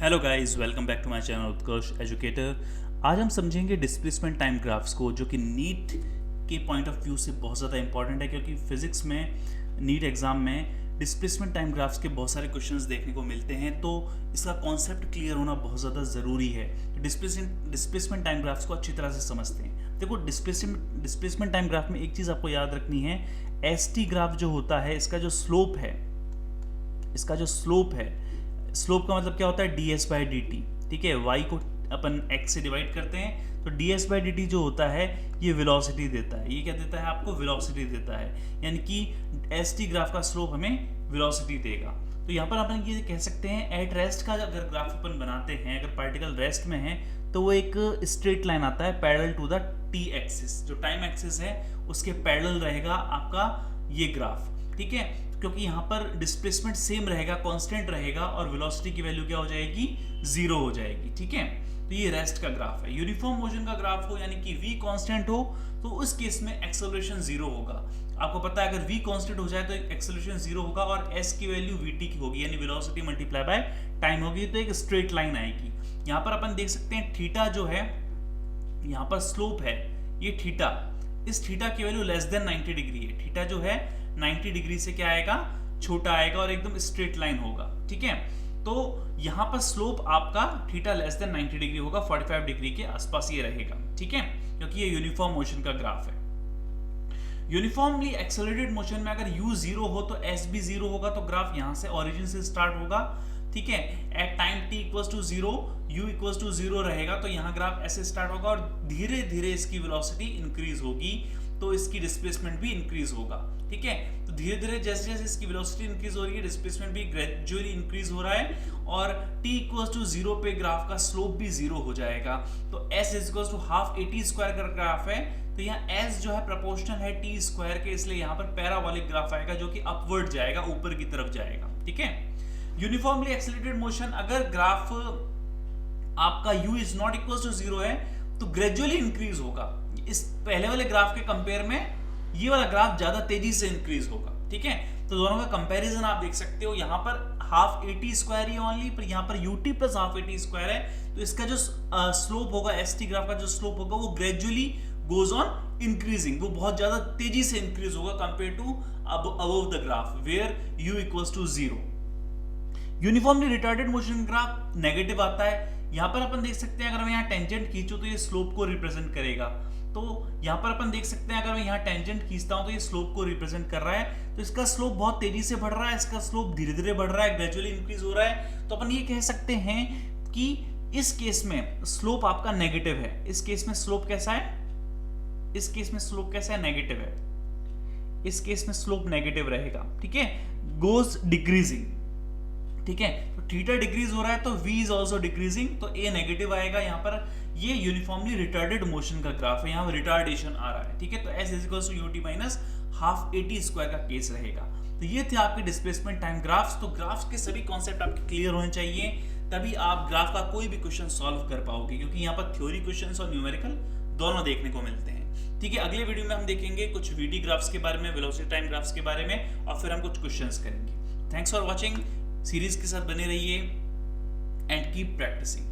Hello guys, welcome back to my channel Utkarsh educator. आज हम समझेंगे डिस्प्लेसमेंट टाइम ग्राफ्स को, जो कि नीट के पॉइंट ऑफ व्यू से बहुत ज़्यादा इंपॉर्टेंट है, क्योंकि फिजिक्स में नीट एग्ज़ाम में डिस्प्लेसमेंट टाइम ग्राफ्स के बहुत सारे क्वेश्चंस देखने को मिलते हैं, तो इसका कॉन्सेप्ट क्लियर होना बहुत ज़्यादा ज़रूरी है। डिस्प्लेसमेंट टाइम ग्राफ्स को अच्छी तरह से समझते हैं। देखो, डिस्प्लेसमेंट टाइम ग्राफ में एक चीज़ आपको याद रखनी है, एस टी ग्राफ जो होता है, इसका जो स्लोप है, स्लोप का मतलब क्या होता है, D S by D T. ठीक है, वाई को अपन एक्स से डिवाइड करते हैं, तो D S by D T जो होता है ये वेलोसिटी देता है। ये क्या देता है आपको? वेलोसिटी देता है, यानी कि एस टी ग्राफ का स्लोप हमें वेलोसिटी देगा। तो यहाँ पर अपन ये कह सकते हैं, एट रेस्ट का अगर ग्राफ अपन बनाते हैं, अगर पार्टिकल रेस्ट में है तो वो एक स्ट्रेट लाइन आता है parallel to the T axis, जो टाइम एक्सिस है उसके पैरेलल रहेगा आपका ये ग्राफ। ठीक है, क्योंकि यहाँ पर डिस्प्लेसमेंट सेम रहेगा, कांस्टेंट रहेगा, और वेलोसिटी की वैल्यू क्या हो जाएगी? जीरो हो जाएगी। ठीक है, तो ये रेस्ट का ग्राफ है। यूनिफॉर्म मोशन का ग्राफ हो, यानी कि v कांस्टेंट हो, तो उस केस में एक्सेलरेशन जीरो होगा। आपको पता है, अगर v कांस्टेंट हो जाए तो एक्सेलरेशन जीरो होगा, और s की वैल्यू vt की होगी, यानी वेलोसिटी मल्टीप्लाई बाय टाइम होगी, तो एक स्ट्रेट लाइन आएगी। यहाँ पर अपन देख सकते हैं थीटा जो है, यहाँ पर स्लोप है ये थीटा, इस थीटा की वैल्यू लेस देन 90 डिग्री है। थीटा जो है 90 डिग्री से क्या आएगा? छोटा आएगा, और एकदम स्ट्रेट लाइन होगा। ठीक है, तो यहां पर स्लोप आपका थीटा लेस देन 90 डिग्री होगा, 45 डिग्री के आसपास ये रहेगा। ठीक है, क्योंकि ये यूनिफॉर्म मोशन का ग्राफ है। यूनिफॉर्मली एक्सेलरेटेड मोशन में अगर u जीरो हो तो s भी जीरो होगा, तो ग्राफ यहां से ओरिजिन से स्टार्ट होगा। ठीक है, at time t equals to zero, u equals to zero रहेगा, तो यहाँ ग्राफ ऐसे स्टार्ट होगा, और धीरे धीरे इसकी वेलोसिटी इंक्रीज होगी, तो इसकी डिस्प्लेसमेंट भी इंक्रीज होगा। ठीक है, तो धीरे धीरे जैसे जैसे इसकी वेलोसिटी इंक्रीज हो रही है, डिस्प्लेसमेंट भी ग्रेजुअली इंक्रीज हो रहा है, और t इक्वल्स टू जीरो पे ग्राफ का स्लोप भी जीरो हो जाएगा। तो s is equals to half at square का ग्राफ है, तो यहाँ s जो है प्रोपोर्शनल है t स्क्वायर के, इसलिए यहाँ पर पैराबोलिक ग्राफ आएगा, जो कि अपवर्ड जाएगा, ऊपर की तरफ जाएगा। ठीक है, यूनिफॉर्मली एक्सेलरेटेड मोशन, अगर ग्राफ आपका u is not equal to zero है, तो ग्रेजुअली इंक्रीज होगा। इस पहले वाले ग्राफ के कंपेयर में ये वाला ग्राफ ज्यादा तेजी से इंक्रीज होगा। ठीक है, तो दोनों का कंपैरिजन आप देख सकते हो, यहाँ पर half at square he only, पर यहाँ पर ut plus half at square है, तो इसका जो स्लोप होगा, एस टी ग्राफ का जो स्लोप होगा, वो ग्रेजुअली गोज ऑन इंक्रीजिंग, वो बहुत ज्यादा तेजी से इंक्रीज होगा compare to above the graph where u equals to zero. Uniformly retarded motion graph negative आता है। यहाँ पर अपन देख सकते हैं, अगर मैं यहाँ टेंजेंट खींचूं तो ये स्लोप को रिप्रेजेंट करेगा। तो यहाँ पर अपन देख सकते हैं, अगर मैं यहाँ टेंजेंट खींचता हूं तो ये स्लोप को रिप्रेजेंट कर रहा है, तो इसका स्लोप बहुत तेजी से बढ़ रहा है, इसका स्लोप धीरे धीरे बढ़ रहा है, ग्रेजुअली इंक्रीज हो रहा है। तो अपन ये कह सकते हैं कि इस केस में स्लोप आपका नेगेटिव है। इस केस में स्लोप कैसा है? इस केस में स्लोप कैसा है? नेगेटिव है। इस केस में स्लोप नेगेटिव रहेगा। ठीक है, गोज डिक्रीजिंग। ठीक है, तो थीटा डिक्रीज हो रहा है, तो v इज ऑल्सो डिक्रीजिंग, तो a नेगेटिव आएगा। यहाँ पर ये यूनिफॉर्मली रिटार्डेड मोशन का ग्राफ है, यहाँ रिटार्डेशन आ रहा है। ठीक है, तो s is equals to ut minus half at square का केस रहेगा। तो ये थे आपके डिस्प्लेसमेंट टाइम ग्राफ्स। तो ग्राफ्स के सभी कॉन्सेप्ट आपके क्लियर होने चाहिए, तभी आप ग्राफ का कोई भी क्वेश्चन सॉल्व कर पाओगे, क्योंकि यहाँ पर थ्योरी क्वेश्चन और न्यूमेरिकल दोनों देखने को मिलते हैं। ठीक है, अगले वीडियो में हम देखेंगे कुछ vt ग्राफ्स के बारे में, वेलोसिटी टाइम ग्राफ्स के बारे में, और फिर हम कुछ क्वेश्चंस करेंगे। थैंक्स फॉर वॉचिंग, सीरीज के साथ बने रहिए एंड कीप प्रैक्टिसिंग।